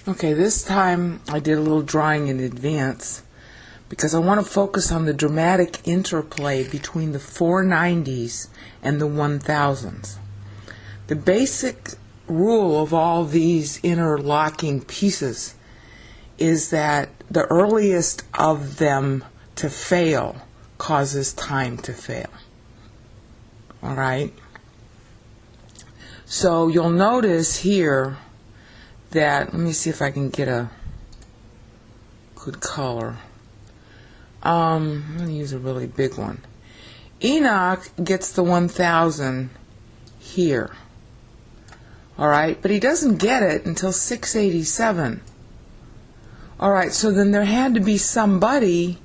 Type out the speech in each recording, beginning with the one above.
Okay, this time I did a little drawing in advance because I want to focus on the dramatic interplay between the 490s and the 1000s. The basic rule of all these interlocking pieces is that the earliest of them to fail causes time to fail. All right? So you'll notice here that, let me see if I can get a good color. I'm going to use a really big one. Enoch gets the 1000 here. Alright, but he doesn't get it until 687. Alright, so then there had to be somebody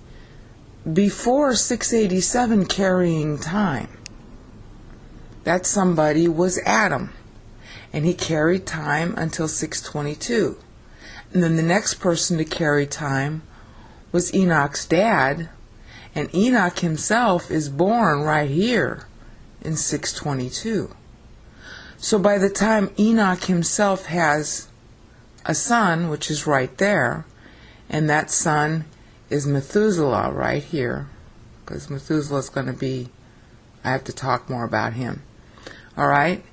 before 687 carrying time. That somebody was Adam. And he carried time until 622. And then the next person to carry time was Enoch's dad, and Enoch himself is born right here in 622. So by the time Enoch himself has a son, which is right there, and that son is Methuselah right here, because Methuselah is going to be, I have to talk more about him. All right?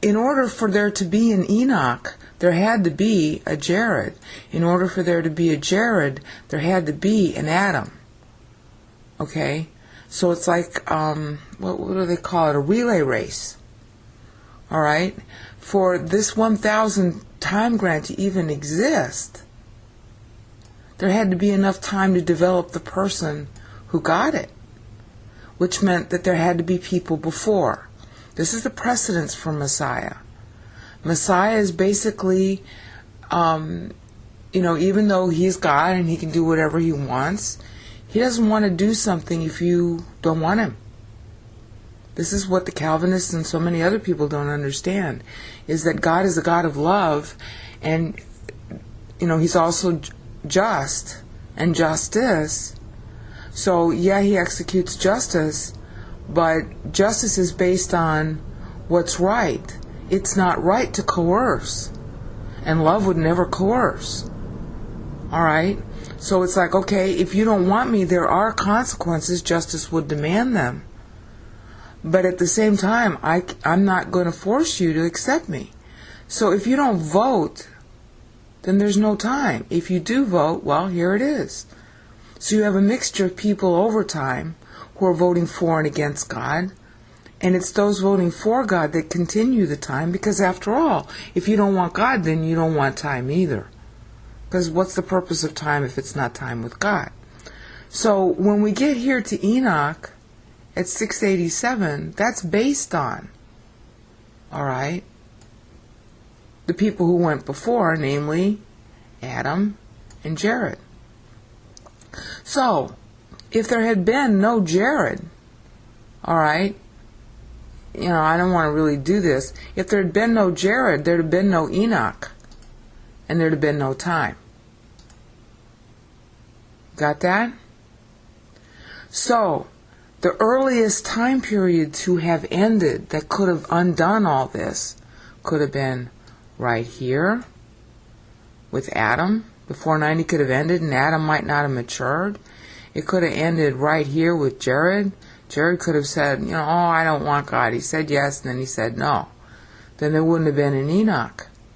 In order for there to be an Enoch, there had to be a Jared. In order for there to be a Jared, there had to be an Adam. Okay? So it's like, what do they call it? A relay race. Alright? For this 1000 time grant to even exist, there had to be enough time to develop the person who got it. Which meant that there had to be people before. This is the precedence for Messiah. Messiah is basically, even though he's God and he can do whatever he wants, he doesn't want to do something if you don't want him. This is what the Calvinists and so many other people don't understand, is that God is a God of love, and, he's also just and justice. So, yeah, he executes justice, but justice is based on what's right. It's not right to coerce. And love would never coerce. Alright? So it's like, okay, if you don't want me, there are consequences. Justice would demand them. But at the same time, I'm not going to force you to accept me. So if you don't vote, then there's no time. If you do vote, well, here it is. So you have a mixture of people over time who are voting for and against God, and it's those voting for God that continue the time, because after all, if you don't want God, then you don't want time either. Because what's the purpose of time if it's not time with God? So when we get here to Enoch at 687, that's based on, alright, the people who went before, namely Adam and Jared. So, if there had been no Jared, alright, I don't want to really do this. If there had been no Jared, there'd have been no Enoch, and there'd have been no time. Got that? So, the earliest time period to have ended that could have undone all this could have been right here with Adam. The 490 could have ended, and Adam might not have matured. It could have ended right here with Jared. Jared could have said, I don't want God. He said yes, and then he said no. Then there wouldn't have been an Enoch.